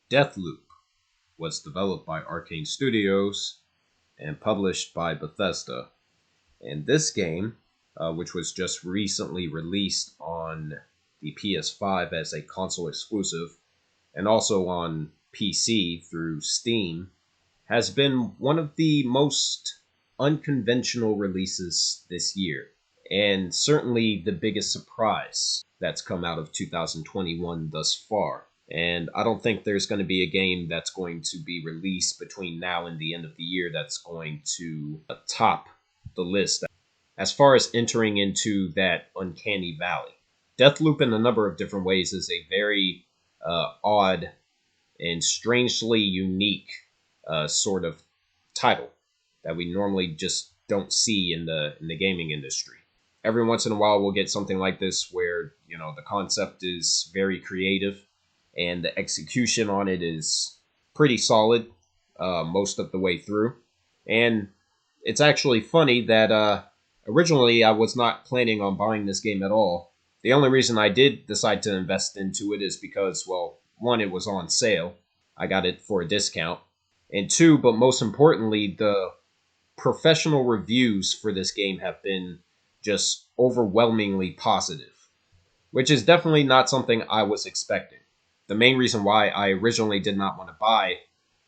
Deathloop was developed by Arcane Studios and published by Bethesda. And this game, which was just recently released on the PS5 as a console exclusive and also on PC through Steam, has been one of the most unconventional releases this year, and certainly the biggest surprise that's come out of 2021 thus far. And I don't think there's going to be a game that's going to be released between now and the end of the year that's going to top the list as far as entering into that uncanny valley. Deathloop, in a number of different ways, is a very odd and strangely unique sort of title that we normally just don't see in the gaming industry. Every once in a while, we'll get something like this where the concept is very creative and the execution on it is pretty solid most of the way through. And it's actually funny that originally I was not planning on buying this game at all. The only reason I did decide to invest into it is because, well, one, it was on sale. I got it for a discount. And two, but most importantly, the professional reviews for this game have been just overwhelmingly positive, which is definitely not something I was expecting. The main reason why I originally did not want to buy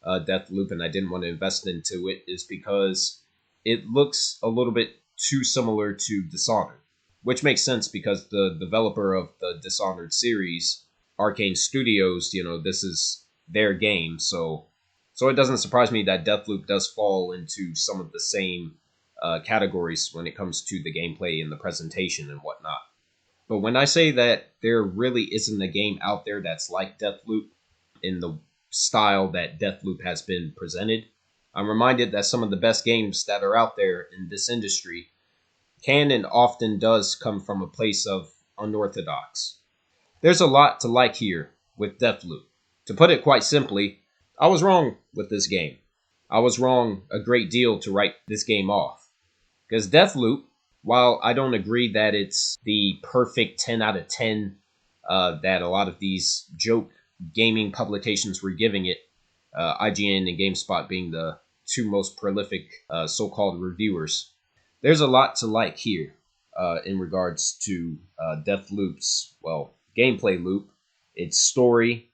Deathloop and I didn't want to invest into it is because it looks a little bit too similar to Dishonored, which makes sense because the developer of the Dishonored series, Arcane Studios, this is their game, so it doesn't surprise me that Deathloop does fall into some of the same categories when it comes to the gameplay and the presentation and whatnot. But when I say that there really isn't a game out there that's like Deathloop in the style that Deathloop has been presented, I'm reminded that some of the best games that are out there in this industry can and often does come from a place of unorthodox. There's a lot to like here with Deathloop. To put it quite simply, I was wrong with this game. I was wrong a great deal to write this game off. Because Deathloop, while I don't agree that it's the perfect 10 out of 10 that a lot of these joke gaming publications were giving it, IGN and GameSpot being the two most prolific so-called reviewers, there's a lot to like here in regards to Deathloop's, well, gameplay loop, its story,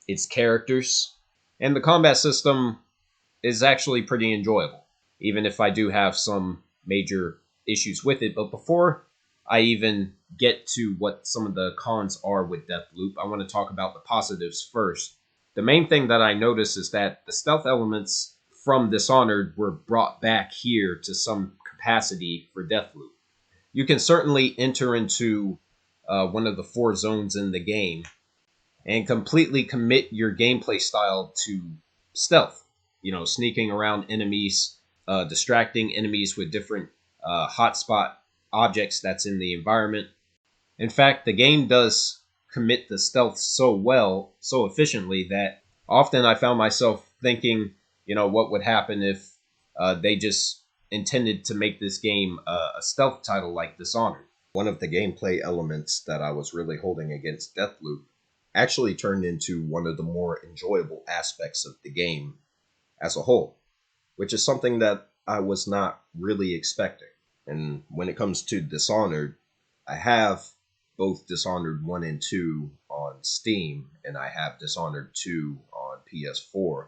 its characters, and the combat system is actually pretty enjoyable, even if I do have some major issues with it. But before I even get to what some of the cons are with Deathloop, I want to talk about the positives first. The main thing that I notice is that the stealth elements from Dishonored were brought back here to some capacity for Deathloop. You can certainly enter into one of the 4 zones in the game and completely commit your gameplay style to stealth. Sneaking around enemies, distracting enemies with different hotspot objects that's in the environment. In fact, the game does commit the stealth so well, so efficiently, that often I found myself thinking, what would happen if they just intended to make this game a stealth title like Dishonored. One of the gameplay elements that I was really holding against Deathloop actually turned into one of the more enjoyable aspects of the game as a whole, which is something that I was not really expecting. And when it comes to Dishonored, I have both Dishonored 1 and 2 on Steam, and I have Dishonored 2 on PS4,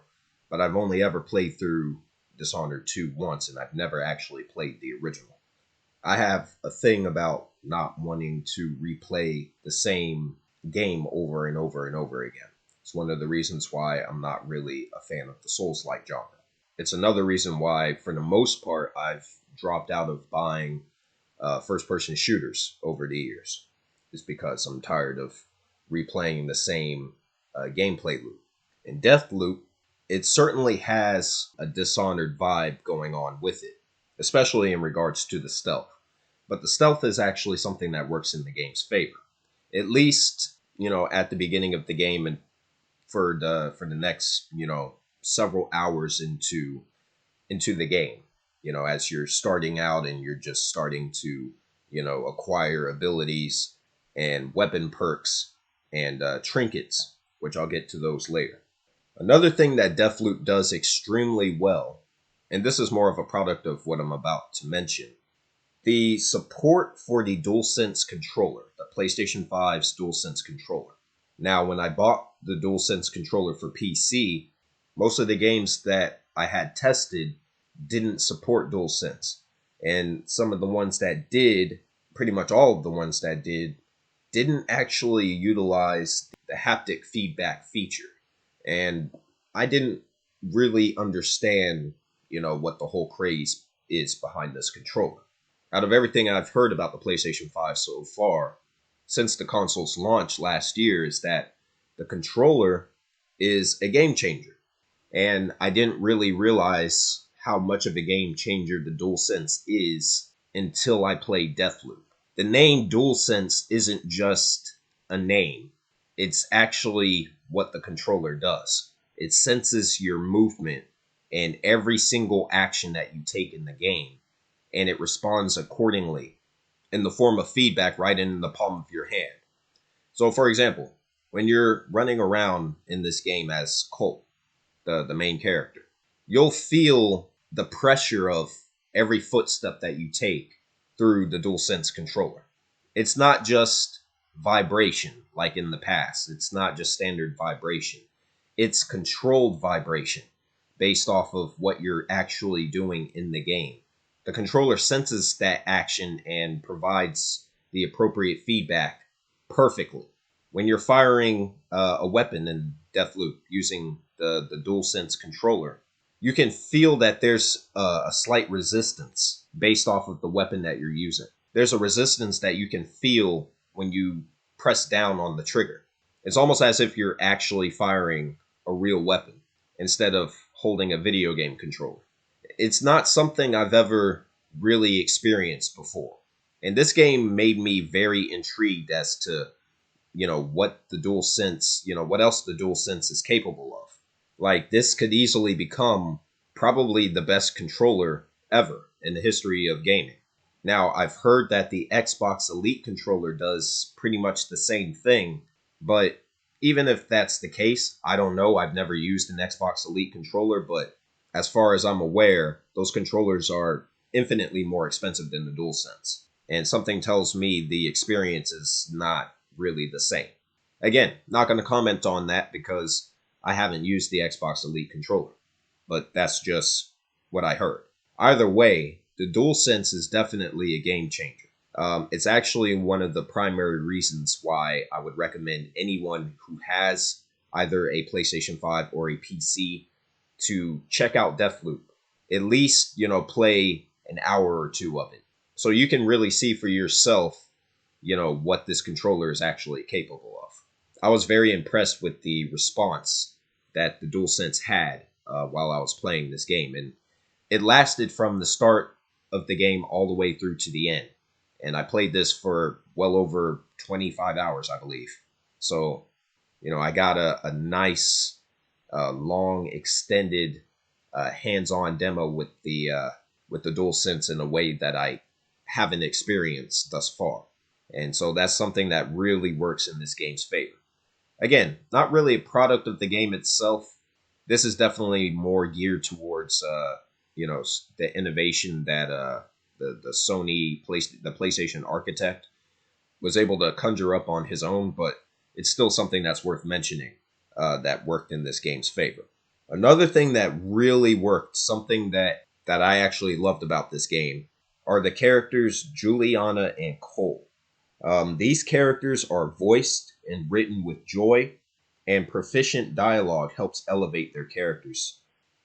but I've only ever played through Dishonored 2 once, and I've never actually played the original. I have a thing about not wanting to replay the same game over and over and over again. It's one of the reasons why I'm not really a fan of the Souls-like genre. It's another reason why, for the most part, I've dropped out of buying first-person shooters over the years. It's because I'm tired of replaying the same gameplay loop. In Deathloop, it certainly has a Dishonored vibe going on with it, especially in regards to the stealth. But the stealth is actually something that works in the game's favor. At least, at the beginning of the game and for the next, several hours into the game. As you're starting out and you're just starting to, acquire abilities and weapon perks and trinkets, which I'll get to those later. Another thing that Deathloop does extremely well, and this is more of a product of what I'm about to mention, the support for the DualSense controller, the PlayStation 5's DualSense controller. Now, when I bought the DualSense controller for PC, most of the games that I had tested didn't support DualSense. And some of the ones that did, pretty much all of the ones that did, didn't actually utilize the haptic feedback feature. And I didn't really understand, what the whole craze is behind this controller. Out of everything I've heard about the PlayStation 5 so far, since the console's launch last year, is that the controller is a game changer. And I didn't really realize how much of a game changer the DualSense is until I played Deathloop. The name DualSense isn't just a name. It's actually what the controller does. It senses your movement and every single action that you take in the game, and it responds accordingly in the form of feedback right in the palm of your hand. So, for example, when you're running around in this game as Colt, the main character, you'll feel the pressure of every footstep that you take through the DualSense controller. It's not just vibration like in the past. It's not just standard vibration. It's controlled vibration based off of what you're actually doing in the game. The controller senses that action and provides the appropriate feedback perfectly. When you're firing a weapon in Deathloop using the DualSense controller, you can feel that there's a slight resistance based off of the weapon that you're using. There's a resistance that you can feel when you press down on the trigger. It's almost as if you're actually firing a real weapon instead of holding a video game controller. It's not something I've ever really experienced before. And this game made me very intrigued as to, what the DualSense, what else the DualSense is capable of. Like, this could easily become probably the best controller ever in the history of gaming. Now, I've heard that the Xbox Elite controller does pretty much the same thing, but even if that's the case, I don't know. I've never used an Xbox Elite controller, but as far as I'm aware, those controllers are infinitely more expensive than the DualSense. And something tells me the experience is not really the same. Again, not going to comment on that because I haven't used the Xbox Elite controller, but that's just what I heard. Either way, the DualSense is definitely a game changer. It's actually one of the primary reasons why I would recommend anyone who has either a PlayStation 5 or a PC to check out Deathloop. At least, play an hour or two of it, so you can really see for yourself, what this controller is actually capable of. I was very impressed with the response that the DualSense had while I was playing this game, and it lasted from the start of the game all the way through to the end. And I played this for well over 25 hours, I believe. So, I got a nice, long, extended, hands-on demo with the DualSense in a way that I haven't experienced thus far. And so that's something that really works in this game's favor. Again, not really a product of the game itself. This is definitely more geared towards, the innovation that the PlayStation architect was able to conjure up on his own, but it's still something that's worth mentioning that worked in this game's favor. Another thing that really worked, something that I actually loved about this game, are the characters Juliana and Cole. These characters are voiced and written with joy, and proficient dialogue helps elevate their characters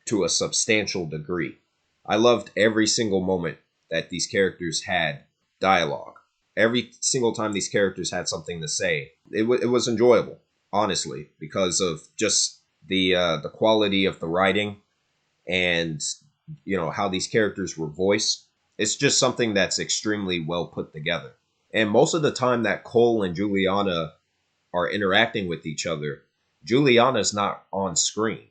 to a substantial degree. I loved every single moment that these characters had dialogue. Every single time these characters had something to say, it was enjoyable, honestly, because of just the quality of the writing and how these characters were voiced. It's just something that's extremely well put together. And most of the time that Cole and Juliana are interacting with each other, Juliana's not on screen.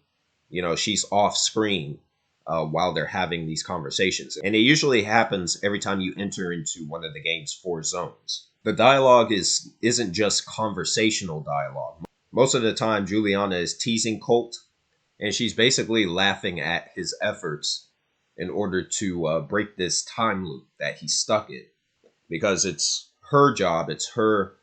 She's off screen while they're having these conversations. And it usually happens every time you enter into one of the game's 4 zones. The dialogue isn't just conversational dialogue. Most of the time, Juliana is teasing Colt, And she's basically laughing at his efforts in order to break this time loop that he's stuck in, because it's her job, it's her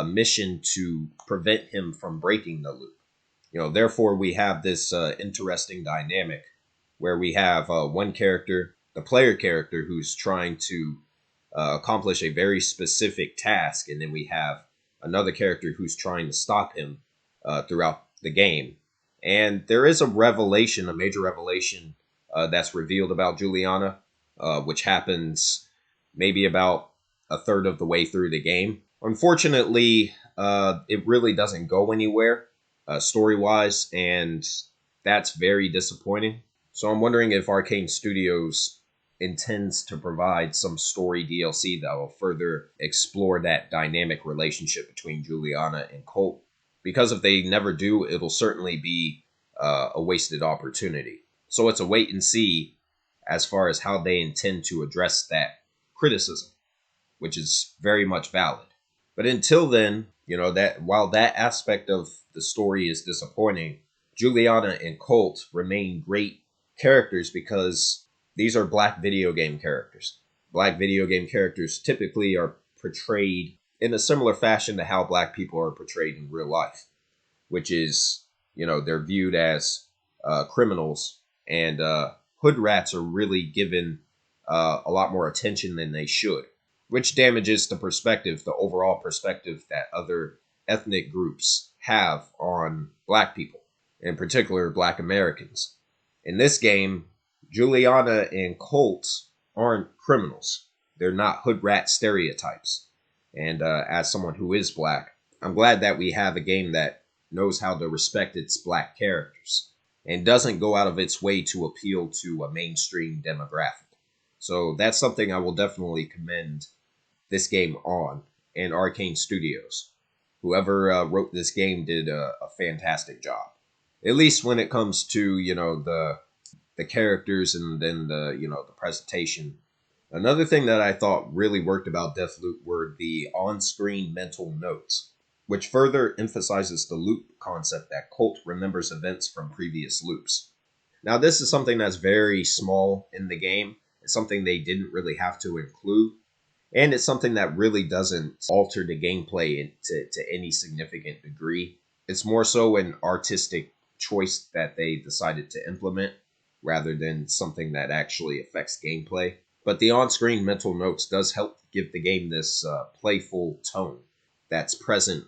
mission to prevent him from breaking the loop. Therefore, we have this interesting dynamic where we have one character, the player character, who's trying to accomplish a very specific task, and then we have another character who's trying to stop him throughout the game. And there is a revelation, a major revelation that's revealed about Juliana, which happens maybe about a third of the way through the game. Unfortunately, it really doesn't go anywhere story-wise, and that's very disappointing. So I'm wondering if Arcane Studios intends to provide some story DLC that will further explore that dynamic relationship between Juliana and Colt. Because if they never do, it'll certainly be a wasted opportunity. So it's a wait and see as far as how they intend to address that criticism, which is very much valid. But until then, that while that aspect of the story is disappointing, Juliana and Colt remain great characters because these are black video game characters. Black video game characters typically are portrayed in a similar fashion to how black people are portrayed in real life, which is, they're viewed as criminals, and hood rats are really given a lot more attention than they should, which damages the overall perspective that other ethnic groups have on black people, in particular black Americans. In this game, Juliana and Colt aren't criminals. They're not hood rat stereotypes. And as someone who is black, I'm glad that we have a game that knows how to respect its black characters and doesn't go out of its way to appeal to a mainstream demographic. So that's something I will definitely commend this game on, and Arcane Studios. Whoever wrote this game did a fantastic job. At least when it comes to, the characters and then the presentation. Another thing that I thought really worked about Deathloop were the on-screen mental notes, which further emphasizes the loop concept that Colt remembers events from previous loops. Now, this is something that's very small in the game. It's something they didn't really have to include. And it's something that really doesn't alter the gameplay to any significant degree. It's more so an artistic choice that they decided to implement rather than something that actually affects gameplay. But the on-screen mental notes does help give the game this playful tone that's present,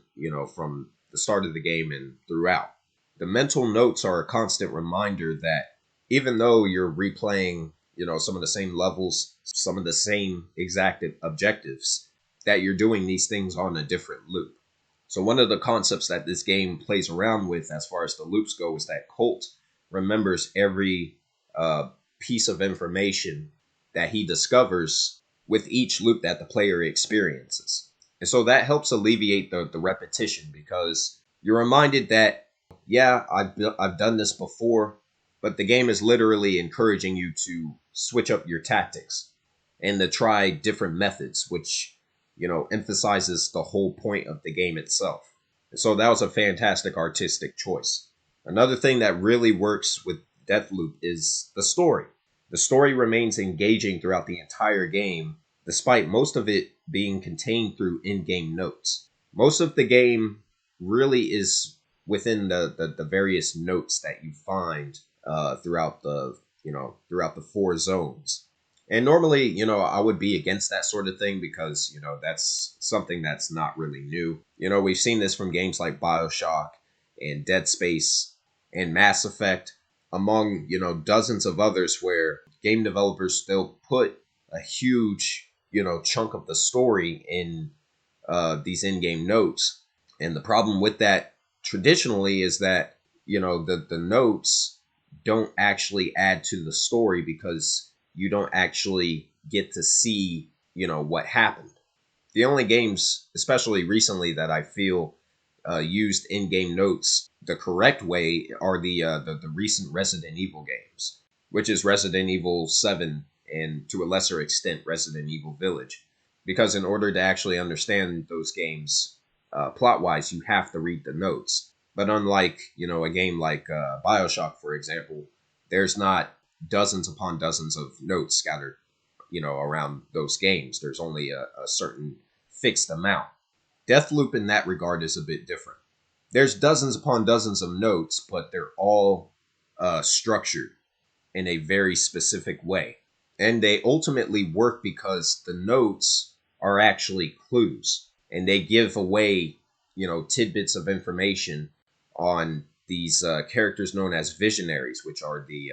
from the start of the game and throughout. The mental notes are a constant reminder that even though you're replaying, some of the same levels, some of the same exact objectives, that you're doing these things on a different loop. So one of the concepts that this game plays around with as far as the loops go is that Colt remembers every piece of information that he discovers with each loop that the player experiences. And so that helps alleviate the repetition, because you're reminded that, yeah, I've done this before, but the game is literally encouraging you to switch up your tactics and to try different methods, which, emphasizes the whole point of the game itself. And so that was a fantastic artistic choice. Another thing that really works with Deathloop is the story. The story remains engaging throughout the entire game, despite most of it being contained through in-game notes. Most of the game really is within the various notes that you find throughout the four zones. And normally, I would be against that sort of thing because, that's something that's not really new. We've seen this from games like BioShock and Dead Space and Mass Effect, among, dozens of others, where game developers still put a huge, chunk of the story in these in-game notes. And the problem with that traditionally is that, the notes don't actually add to the story because you don't actually get to see, what happened. The only games, especially recently, that I feel used in-game notes the correct way are the recent Resident Evil games, which is Resident Evil 7 and to a lesser extent Resident Evil Village. Because in order to actually understand those games plot-wise, you have to read the notes. But unlike, a game like Bioshock, for example, there's not dozens upon dozens of notes scattered, around those games. There's only a certain fixed amount. Deathloop in that regard is a bit different. There's dozens upon dozens of notes, but they're all structured in a very specific way. And they ultimately work because the notes are actually clues and they give away, tidbits of information on these characters known as visionaries, which are the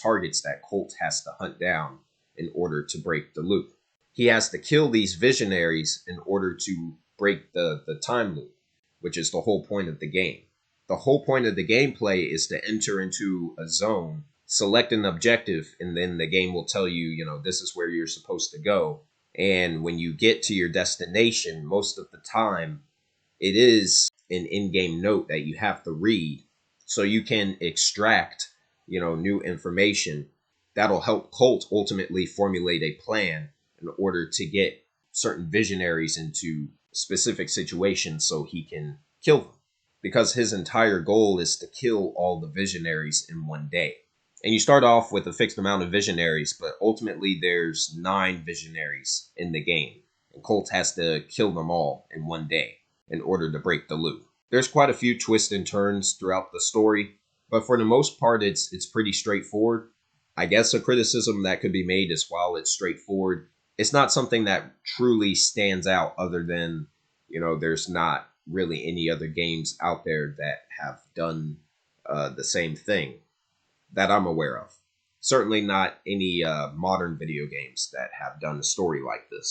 targets that Colt has to hunt down in order to break the loop. He has to kill these visionaries in order to break the time loop, which is the whole point of the game. The whole point of the gameplay is to enter into a zone, select an objective, and then the game will tell you, this is where you're supposed to go. And when you get to your destination, most of the time, it is an in-game note that you have to read so you can extract, new information that'll help Colt ultimately formulate a plan in order to get certain visionaries into specific situations so he can kill them. Because his entire goal is to kill all the visionaries in one day. And you start off with a fixed amount of visionaries, but ultimately there's 9 visionaries in the game. And Colt has to kill them all in one day in order to break the loop. There's quite a few twists and turns throughout the story, but for the most part it's pretty straightforward. I guess a criticism that could be made is while it's straightforward, it's not something that truly stands out other than, there's not really any other games out there that have done the same thing that I'm aware of. Certainly not any modern video games that have done a story like this.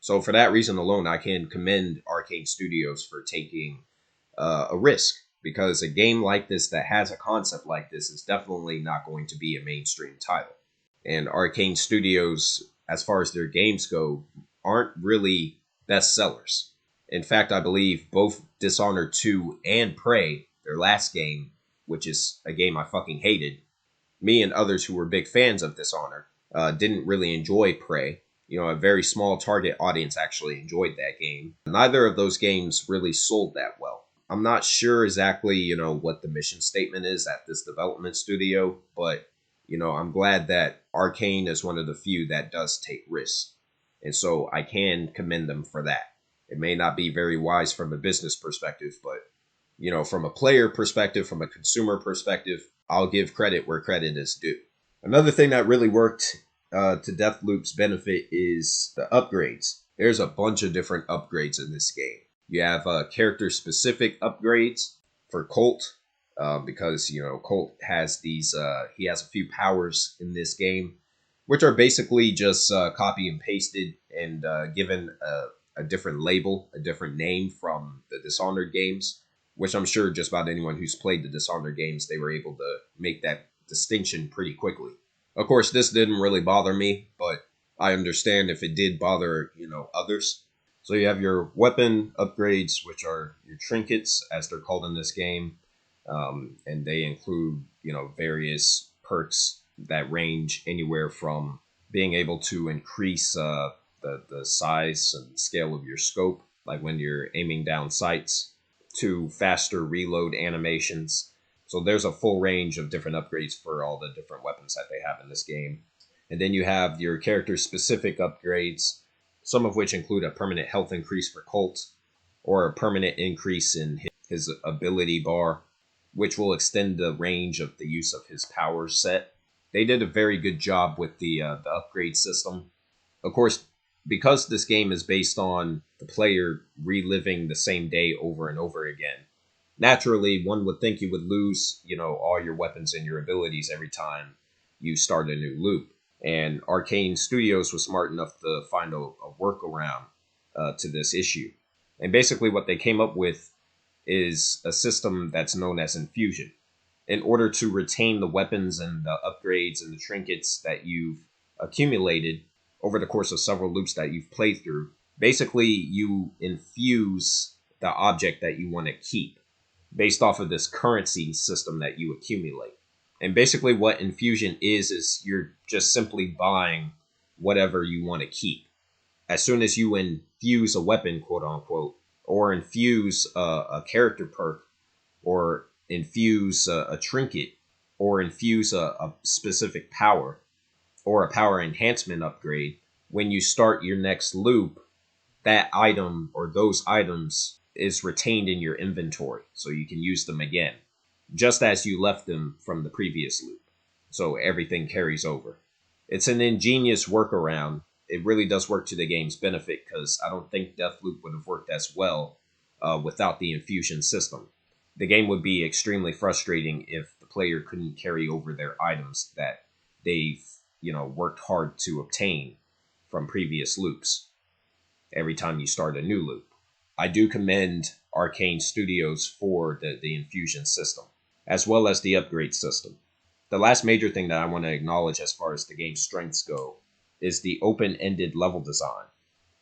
So for that reason alone, I can commend Arcane Studios for taking a risk, because a game like this that has a concept like this is definitely not going to be a mainstream title. And Arcane Studios, as far as their games go, aren't really bestsellers. In fact, I believe both Dishonored 2 and Prey, their last game, which is a game I fucking hated, me and others who were big fans of Dishonored didn't really enjoy Prey. A very small target audience actually enjoyed that game. Neither of those games really sold that well. I'm not sure exactly, what the mission statement is at this development studio, but, I'm glad that Arcane is one of the few that does take risks. And so I can commend them for that. It may not be very wise from a business perspective, but, from a player perspective, from a consumer perspective, I'll give credit where credit is due. Another thing that really worked to Deathloop's benefit is the upgrades. There's a bunch of different upgrades in this game. You have character-specific upgrades for Colt, because, Colt has these, he has a few powers in this game, which are basically just copy and pasted and given a different label, a different name from the Dishonored games, which I'm sure just about anyone who's played the Dishonored games, they were able to make that distinction pretty quickly. Of course, this didn't really bother me, but I understand if it did bother, others. So you have your weapon upgrades, which are your trinkets, as they're called in this game. And they include, various perks that range anywhere from being able to increase the size and scale of your scope, like when you're aiming down sights, to faster reload animations. So there's a full range of different upgrades for all the different weapons that they have in this game. And then you have your character-specific upgrades, some of which include a permanent health increase for Colt, or a permanent increase in his ability bar, which will extend the range of the use of his power set. They did a very good job with the upgrade system. Of course, because this game is based on the player reliving the same day over and over again, naturally, one would think you would lose, all your weapons and your abilities every time you start a new loop. And Arcane Studios was smart enough to find a workaround to this issue. And basically what they came up with is a system that's known as Infusion. In order to retain the weapons and the upgrades and the trinkets that you've accumulated over the course of several loops that you've played through, basically you infuse the object that you want to keep based off of this currency system that you accumulate. And basically what Infusion is you're just simply buying whatever you want to keep. As soon as you infuse a weapon, quote unquote, or infuse a character perk, or infuse a trinket, or infuse a specific power, or a power enhancement upgrade, when you start your next loop, that item or those items is retained in your inventory, so you can use them again, just as you left them from the previous loop. So everything carries over. It's an ingenious workaround. It really does work to the game's benefit, because I don't think Deathloop would have worked as well without the Infusion system. The game would be extremely frustrating if the player couldn't carry over their items that they've worked hard to obtain from previous loops every time you start a new loop. I do commend Arcane Studios for the Infusion system, as well as the upgrade system. The last major thing that I want to acknowledge as far as the game's strengths go is the open-ended level design.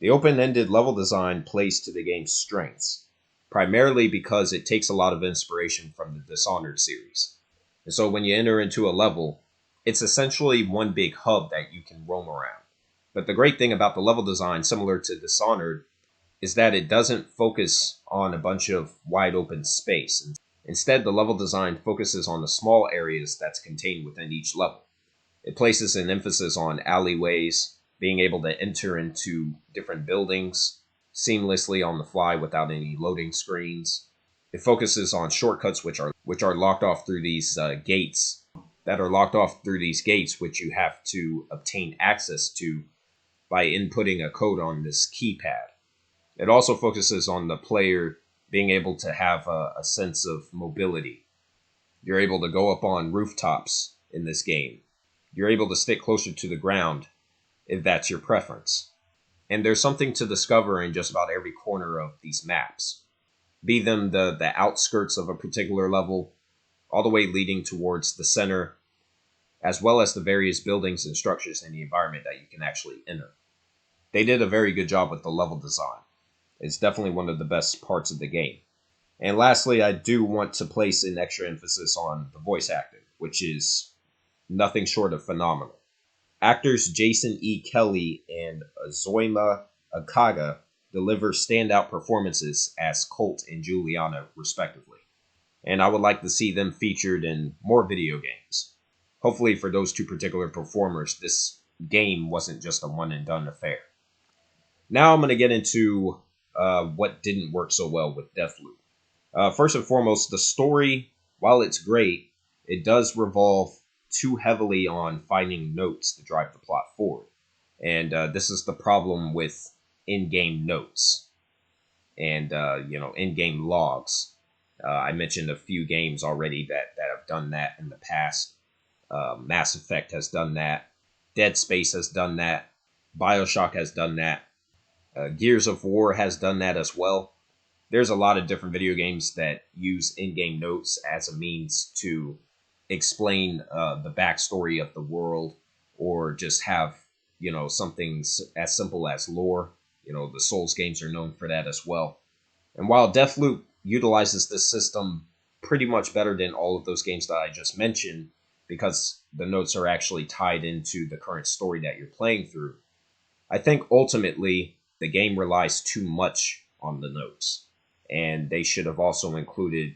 The open-ended level design plays to the game's strengths, primarily because it takes a lot of inspiration from the Dishonored series. And so when you enter into a level, it's essentially one big hub that you can roam around. But the great thing about the level design, similar to Dishonored, is that it doesn't focus on a bunch of wide open space. Instead, the level design focuses on the small areas that's contained within each level. It places an emphasis on alleyways, being able to enter into different buildings seamlessly on the fly without any loading screens. It focuses on shortcuts which are locked off through these gates, which you have to obtain access to by inputting a code on this keypad. It also focuses on the player being able to have a sense of mobility. You're able to go up on rooftops in this game. You're able to stick closer to the ground if that's your preference. And there's something to discover in just about every corner of these maps, be them the outskirts of a particular level, all the way leading towards the center, as well as the various buildings and structures in the environment that you can actually enter. They did a very good job with the level design. It's definitely one of the best parts of the game. And lastly, I do want to place an extra emphasis on the voice acting, which is nothing short of phenomenal. Actors Jason E. Kelly and Azoima Akaga deliver standout performances as Colt and Juliana, respectively. And I would like to see them featured in more video games. Hopefully for those two particular performers, this game wasn't just a one-and-done affair. Now I'm going to get into what didn't work so well with Deathloop. First and foremost, the story, while it's great, it does revolve too heavily on finding notes to drive the plot forward. And this is the problem with in-game notes and in-game logs. I mentioned a few games already that have done that in the past. Mass Effect has done that. Dead Space has done that. BioShock has done that. Gears of War has done that as well. There's a lot of different video games that use in-game notes as a means to explain the backstory of the world, or just have something as simple as lore. The Souls games are known for that as well. And while Deathloop utilizes this system pretty much better than all of those games that I just mentioned, because the notes are actually tied into the current story that you're playing through, I think ultimately the game relies too much on the notes, and they should have also included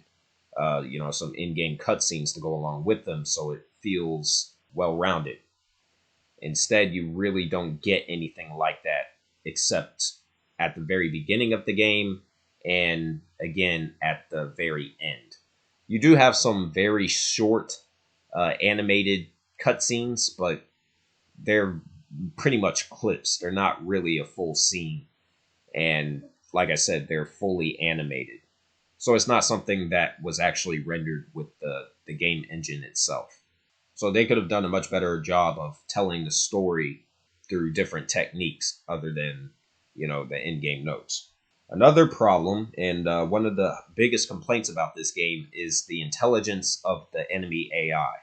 some in-game cutscenes to go along with them, so it feels well-rounded. Instead, you really don't get anything like that, except at the very beginning of the game, and again at the very end. You do have some very short animated cutscenes, but they're pretty much clips. They're not really a full scene. And like I said, they're fully animated. So it's not something that was actually rendered with the game engine itself. So they could have done a much better job of telling the story through different techniques other than, the in-game notes. Another problem, and one of the biggest complaints about this game, is the intelligence of the enemy AI.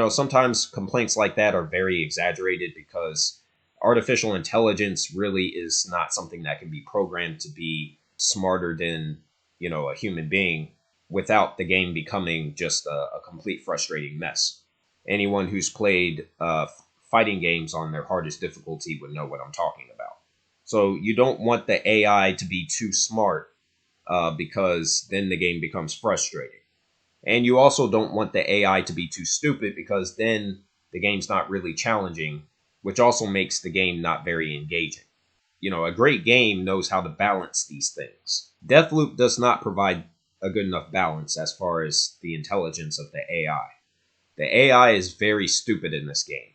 Sometimes complaints like that are very exaggerated, because artificial intelligence really is not something that can be programmed to be smarter than, a human being, without the game becoming just a complete frustrating mess. Anyone who's played fighting games on their hardest difficulty would know what I'm talking about. So you don't want the AI to be too smart, because then the game becomes frustrating. And you also don't want the AI to be too stupid, because then the game's not really challenging, which also makes the game not very engaging. A great game knows how to balance these things. Deathloop does not provide a good enough balance as far as the intelligence of the AI. The AI is very stupid in this game.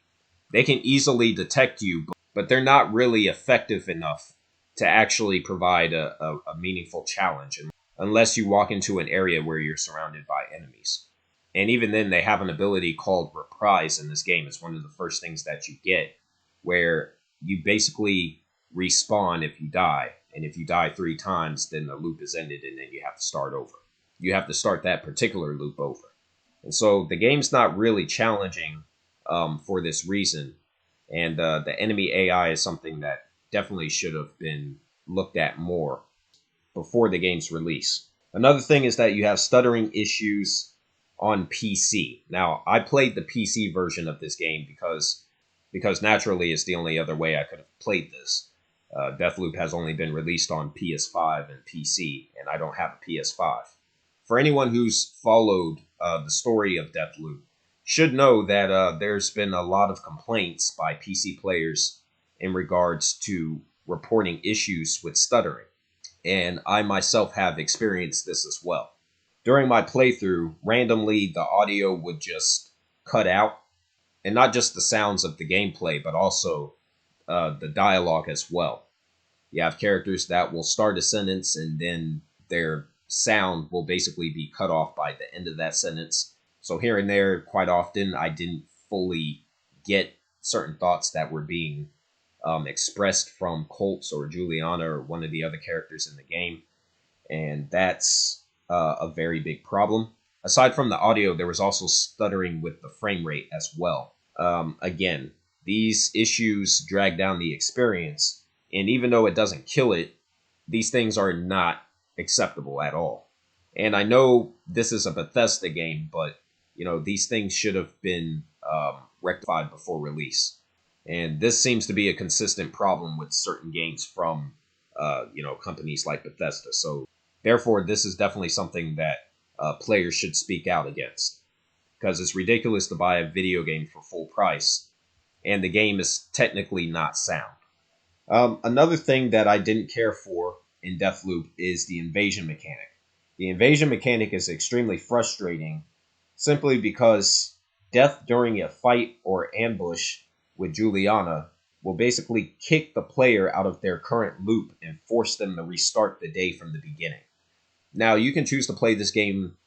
They can easily detect you, but they're not really effective enough to actually provide a meaningful challenge unless you walk into an area where you're surrounded by enemies. And even then, they have an ability called Reprise in this game. It's one of the first things that you get, where you basically respawn if you die. And if you die 3 times, then the loop is ended and then you have to start over. You have to start that particular loop over. And so the game's not really challenging for this reason. And the enemy AI is something that definitely should have been looked at more before the game's release. Another thing is that you have stuttering issues on PC. Now, I played the PC version of this game because naturally it's the only other way I could have played this. Deathloop has only been released on PS5 and PC, and I don't have a PS5. For anyone who's followed the story of Deathloop, should know that there's been a lot of complaints by PC players in regards to reporting issues with stuttering. And I myself have experienced this as well. During my playthrough, randomly the audio would just cut out, and not just the sounds of the gameplay, but also the dialogue as well. You have characters that will start a sentence and then their sound will basically be cut off by the end of that sentence. So here and there, quite often, I didn't fully get certain thoughts that were being expressed from Colts or Juliana or one of the other characters in the game. And that's a very big problem. Aside from the audio, there was also stuttering with the frame rate as well. Again, these issues drag down the experience, and even though it doesn't kill it, these things are not acceptable at all. And I know this is a Bethesda game, but these things should have been rectified before release. And this seems to be a consistent problem with certain games from companies like Bethesda. So therefore, this is definitely something that players should speak out against, because it's ridiculous to buy a video game for full price and the game is technically not sound. Another thing that I didn't care for in Deathloop is the invasion mechanic. The invasion mechanic is extremely frustrating simply because death during a fight or ambush with Juliana will basically kick the player out of their current loop and force them to restart the day from the beginning. Now, you can choose to play this game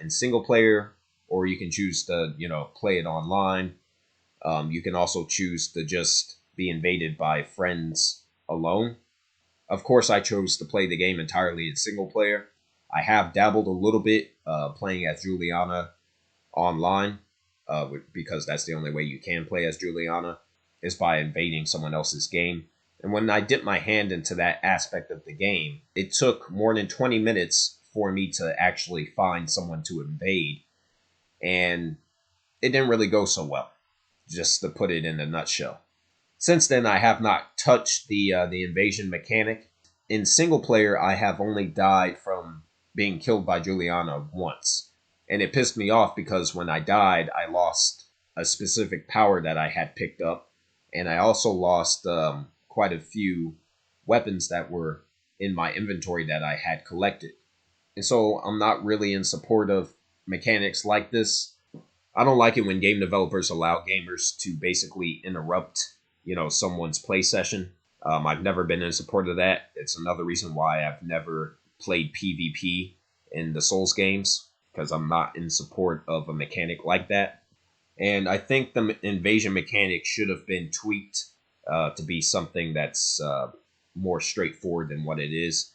in single player, or you can choose to, play it online. You can also choose to just be invaded by friends alone. Of course, I chose to play the game entirely in single player. I have dabbled a little bit playing as Juliana online, because that's the only way you can play as Juliana, is by invading someone else's game. And when I dipped my hand into that aspect of the game, it took more than 20 minutes for me to actually find someone to invade. And it didn't really go so well, just to put it in a nutshell. Since then, I have not touched the invasion mechanic. In single player, I have only died from being killed by Juliana once. And it pissed me off because when I died, I lost a specific power that I had picked up. And I also lost quite a few weapons that were in my inventory that I had collected. And so I'm not really in support of mechanics like this. I don't like it when game developers allow gamers to basically interrupt, someone's play session. I've never been in support of that. It's another reason why I've never played PvP in the Souls games, because I'm not in support of a mechanic like that. And I think the invasion mechanic should have been tweaked to be something that's more straightforward than what it is.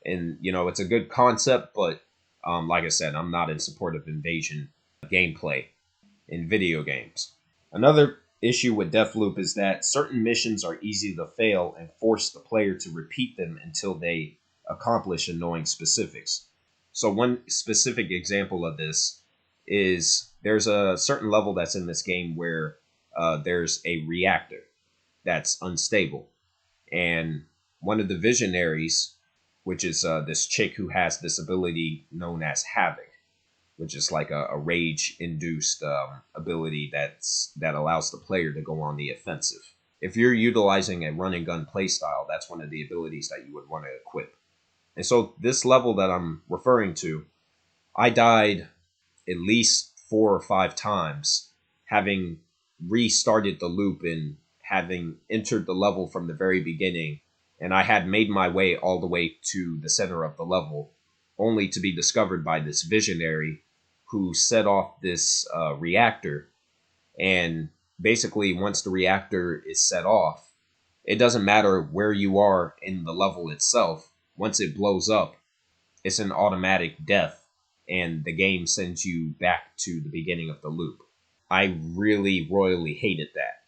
And, it's a good concept, but like I said, I'm not in support of invasion gameplay in video games. Another issue with Deathloop is that certain missions are easy to fail and force the player to repeat them until they accomplish annoying specifics. So one specific example of this is there's a certain level that's in this game where there's a reactor that's unstable. And one of the visionaries, which is this chick who has this ability known as Havoc, which is like a rage-induced ability that allows the player to go on the offensive. If you're utilizing a run and gun playstyle, that's one of the abilities that you would want to equip. And so this level that I'm referring to, I died at least 4 or 5 times, having restarted the loop and having entered the level from the very beginning, and I had made my way all the way to the center of the level, only to be discovered by this visionary who set off this reactor. And basically, once the reactor is set off, it doesn't matter where you are in the level itself. Once it blows up, it's an automatic death, and the game sends you back to the beginning of the loop. I really royally hated that.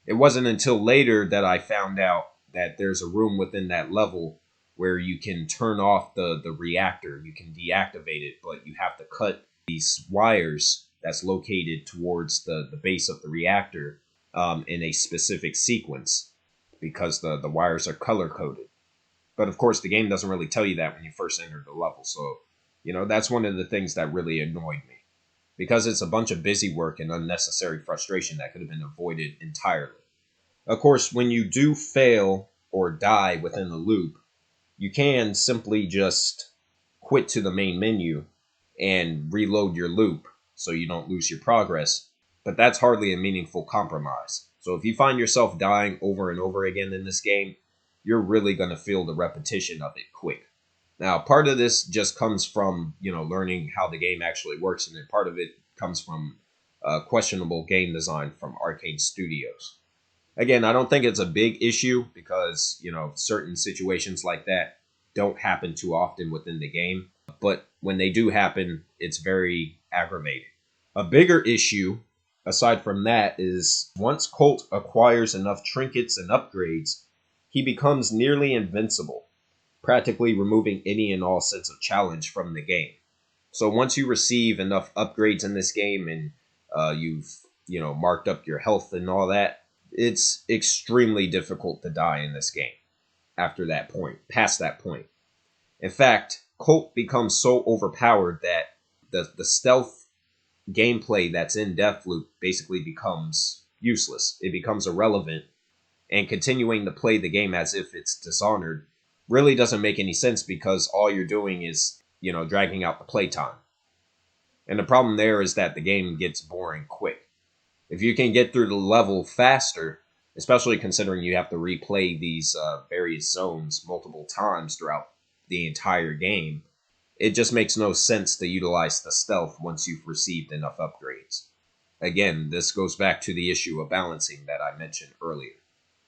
It wasn't until later that I found out that there's a room within that level where you can turn off the reactor. You can deactivate it, but you have to cut these wires that's located towards the base of the reactor in a specific sequence, because the wires are color coded. But of course, the game doesn't really tell you that when you first enter the level. So, that's one of the things that really annoyed me, because it's a bunch of busy work and unnecessary frustration that could have been avoided entirely. Of course, when you do fail or die within the loop, you can simply just quit to the main menu and reload your loop so you don't lose your progress, but that's hardly a meaningful compromise. So if you find yourself dying over and over again in this game, you're really going to feel the repetition of it quick. Now, part of this just comes from, learning how the game actually works, and then part of it comes from questionable game design from Arcane Studios. Again, I don't think it's a big issue because, certain situations like that don't happen too often within the game. But when they do happen, it's very aggravating. A bigger issue, aside from that, is once Colt acquires enough trinkets and upgrades, he becomes nearly invincible, practically removing any and all sense of challenge from the game. So once you receive enough upgrades in this game and you've, marked up your health and all that, it's extremely difficult to die in this game after that point, past that point. In fact, Colt becomes so overpowered that the stealth gameplay that's in Deathloop basically becomes useless. It becomes irrelevant, and continuing to play the game as if it's Dishonored really doesn't make any sense, because all you're doing is, dragging out the playtime. And the problem there is that the game gets boring quick. If you can get through the level faster, especially considering you have to replay these various zones multiple times throughout the entire game, it just makes no sense to utilize the stealth once you've received enough upgrades. Again, this goes back to the issue of balancing that I mentioned earlier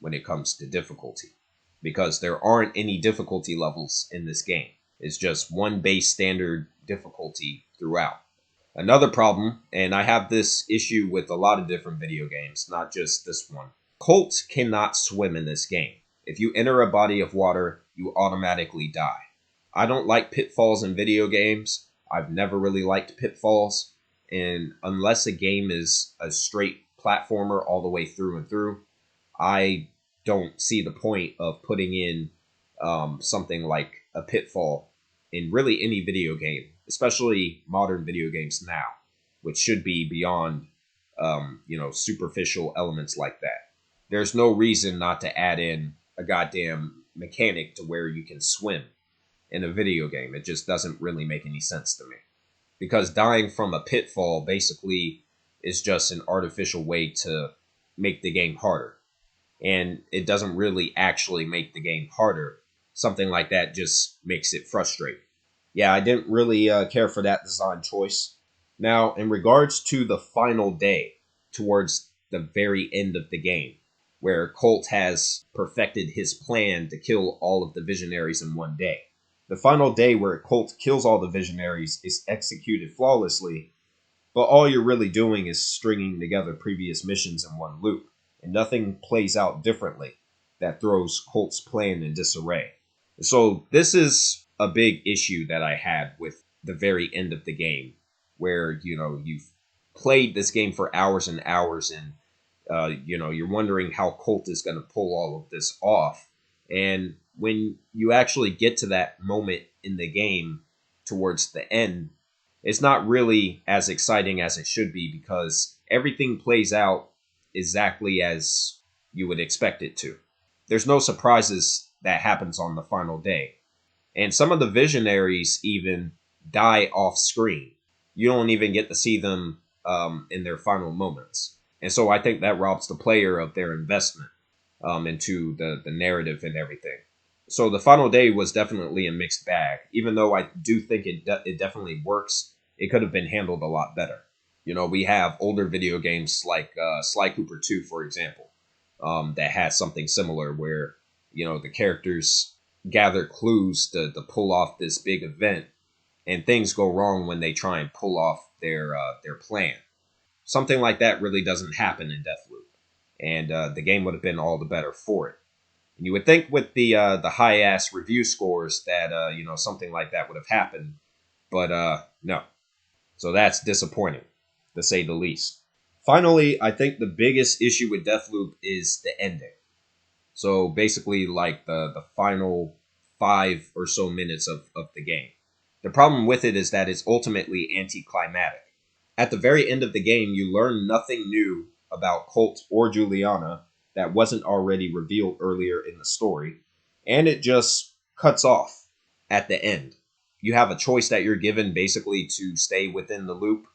when it comes to difficulty, because there aren't any difficulty levels in this game. It's just one base standard difficulty throughout. Another problem, and I have this issue with a lot of different video games, not just this one, Colt cannot swim in this game. If you enter a body of water, you automatically die. I don't like pitfalls in video games. I've never really liked pitfalls, and unless a game is a straight platformer all the way through and through, I don't see the point of putting in something like a pitfall in really any video game, especially modern video games now, which should be beyond, superficial elements like that. There's no reason not to add in a goddamn mechanic to where you can swim in a video game. It just doesn't really make any sense to me. Because dying from a pitfall basically is just an artificial way to make the game harder. And it doesn't really actually make the game harder. Something like that just makes it frustrating. Yeah, I didn't really care for that design choice. Now, in regards to the final day, towards the very end of the game, where Colt has perfected his plan to kill all of the visionaries in one day. The final day where Colt kills all the visionaries is executed flawlessly, but all you're really doing is stringing together previous missions in one loop, and nothing plays out differently that throws Colt's plan in disarray. So this is a big issue that I had with the very end of the game, where, you've played this game for hours and hours, and, you're wondering how Colt is going to pull all of this off. And when you actually get to that moment in the game towards the end, it's not really as exciting as it should be because everything plays out exactly as you would expect it to. There's no surprises that happens on the final day. And some of the visionaries even die off screen. You don't even get to see them in their final moments. And so I think that robs the player of their investment into the narrative and everything. So the final day was definitely a mixed bag. Even though I do think it definitely works, it could have been handled a lot better. You know, we have older video games like Sly Cooper 2, for example, that had something similar where, you know, the characters gather clues to pull off this big event, and things go wrong when they try and pull off their plan. Something like that really doesn't happen in Deathloop, and the game would have been all the better for it. And you would think with the high ass review scores that you know, something like that would have happened, but no. So that's disappointing, to say the least. Finally, I think the biggest issue with Deathloop is the ending. So basically, like the final 5 or so minutes of the game. The problem with it is that it's ultimately anticlimactic. At the very end of the game, you learn nothing new about Colt or Juliana that wasn't already revealed earlier in the story, and it just cuts off at the end. You have a choice that you're given basically to stay within the loop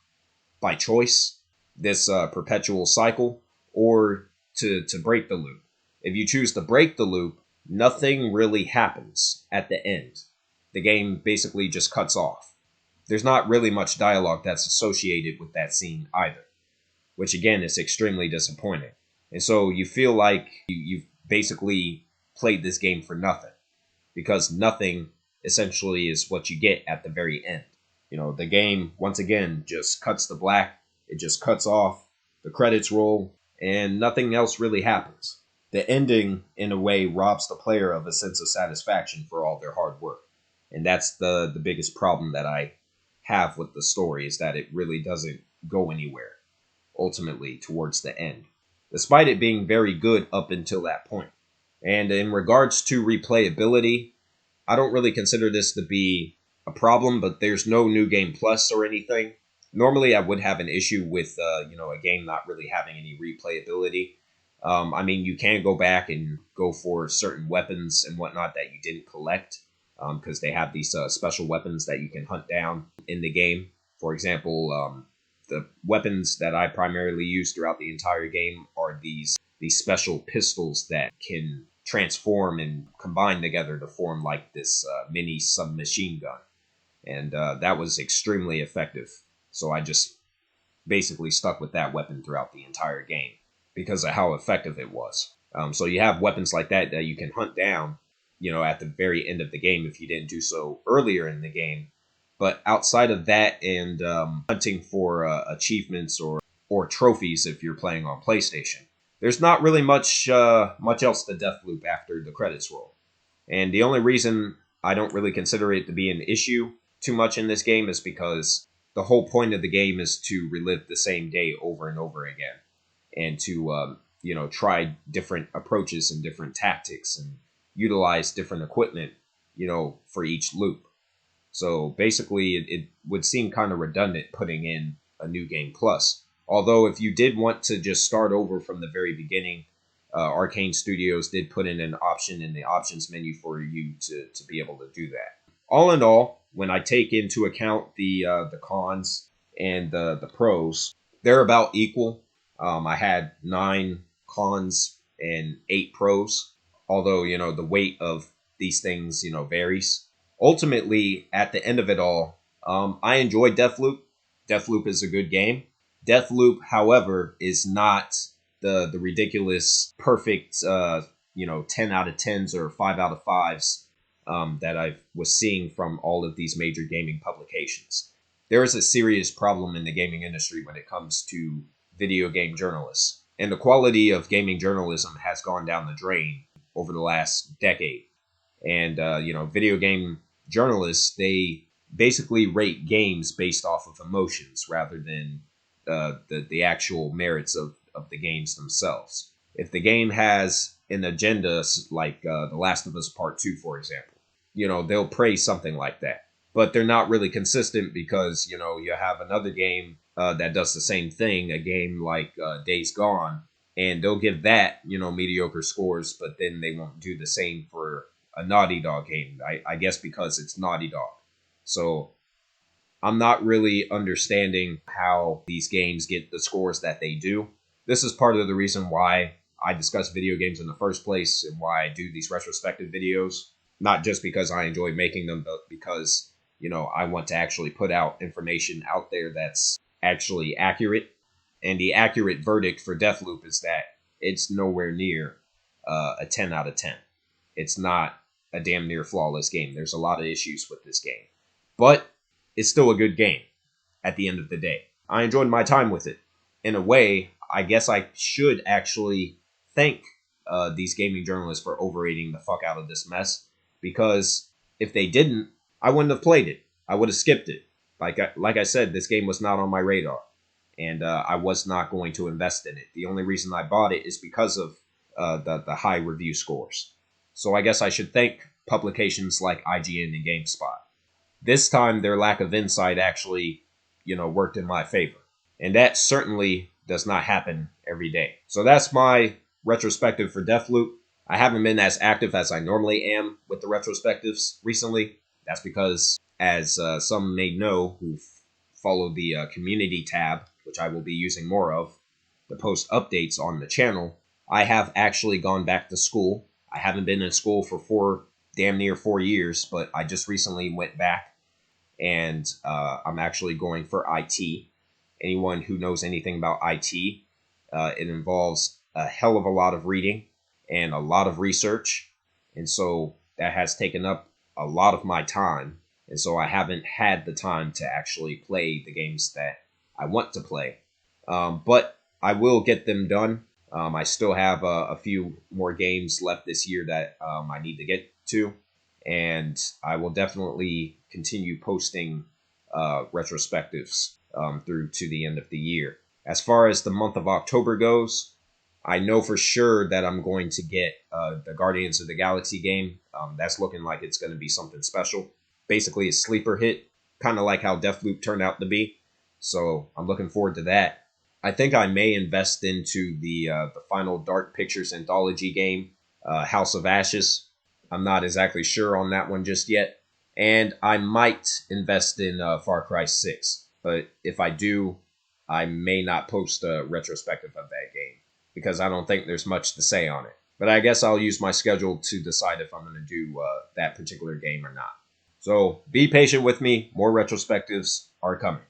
by choice, this perpetual cycle, or to break the loop. If you choose to break the loop, nothing really happens at the end. The game basically just cuts off. There's not really much dialogue that's associated with that scene either, which again is extremely disappointing. And so you feel like you've basically played this game for nothing, because nothing essentially is what you get at the very end. You know, the game, once again, just cuts to black, it just cuts off, the credits roll, and nothing else really happens. The ending, in a way, robs the player of a sense of satisfaction for all their hard work. And that's the biggest problem that I have with the story, is that it really doesn't go anywhere, ultimately, towards the end, despite it being very good up until that point. And in regards to replayability, I don't really consider this to be a problem, but there's no New Game Plus or anything. Normally, I would have an issue with, you know, a game not really having any replayability. I mean, you can go back and go for certain weapons and whatnot that you didn't collect, because they have these special weapons that you can hunt down in the game. For example, the weapons that I primarily use throughout the entire game are these special pistols that can transform and combine together to form like this mini submachine gun. And that was extremely effective. So I just basically stuck with that weapon throughout the entire game because of how effective it was. So you have weapons like that that you can hunt down, you know, at the very end of the game if you didn't do so earlier in the game. But outside of that and hunting for achievements or trophies if you're playing on PlayStation, there's not really much else to Deathloop after the credits roll. And the only reason I don't really consider it to be an issue too much in this game is because the whole point of the game is to relive the same day over and over again, and to you know, try different approaches and different tactics and utilize different equipment, you know, for each loop. So basically, it would seem kind of redundant putting in a New Game Plus. Although if you did want to just start over from the very beginning, Arcane Studios did put in an option in the options menu for you to be able to do that. All in all, when I take into account the cons and the pros, they're about equal. I had 9 cons and 8 pros, although, you know, the weight of these things, you know, varies. Ultimately, at the end of it all, I enjoyed Deathloop. Deathloop is a good game. Deathloop, however, is not the ridiculous, perfect, you know, 10 out of 10s or 5 out of 5s that I was seeing from all of these major gaming publications. There is a serious problem in the gaming industry when it comes to video game journalists. And the quality of gaming journalism has gone down the drain over the last decade. And, you know, video game journalists, they basically rate games based off of emotions rather than the actual merits of the games themselves. If the game has an agenda, like The Last of Us Part 2, for example, you know, they'll praise something like that. but they're not really consistent because, you know, you have another game that does the same thing, a game like Days Gone, and they'll give that, you know, mediocre scores, but then they won't do the same for a Naughty Dog game. I guess because it's Naughty Dog. So I'm not really understanding how these games get the scores that they do. This is part of the reason why I discuss video games in the first place and why I do these retrospective videos. Not just because I enjoy making them, but because, you know, I want to actually put out information out there that's actually accurate. And the accurate verdict for Deathloop is that it's nowhere near a 10 out of 10. It's not a damn near flawless game. There's a lot of issues with this game. But it's still a good game at the end of the day. I enjoyed my time with it. In a way, I guess I should actually thank these gaming journalists for overrating the fuck out of this mess. Because if they didn't, I wouldn't have played it. I would have skipped it. Like I said, this game was not on my radar. And I was not going to invest in it. The only reason I bought it is because of the high review scores. So I guess I should thank publications like IGN and GameSpot. This time, their lack of insight actually, you know, worked in my favor. And that certainly does not happen every day. So that's my retrospective for Deathloop. I haven't been as active as I normally am with the retrospectives recently. That's because, as some may know who follow the community tab, which I will be using more of, to post updates on the channel, I have actually gone back to school. I haven't been in school for damn near 4 years, but I just recently went back. And I'm actually going for IT. Anyone who knows anything about IT, it involves a hell of a lot of reading and a lot of research. And so that has taken up a lot of my time. And so I haven't had the time to actually play the games that I want to play. But I will get them done. I still have a few more games left this year that I need to get to. And I will definitely continue posting retrospectives through to the end of the year. As far as the month of October goes, I know for sure that I'm going to get the Guardians of the Galaxy game. That's looking like it's going to be something special. Basically a sleeper hit, kind of like how Deathloop turned out to be. So I'm looking forward to that. I think I may invest into the final Dark Pictures anthology game, House of Ashes. I'm not exactly sure on that one just yet. And I might invest in Far Cry 6. But if I do, I may not post a retrospective of that game, because I don't think there's much to say on it. But I guess I'll use my schedule to decide if I'm going to do that particular game or not. So be patient with me. More retrospectives are coming.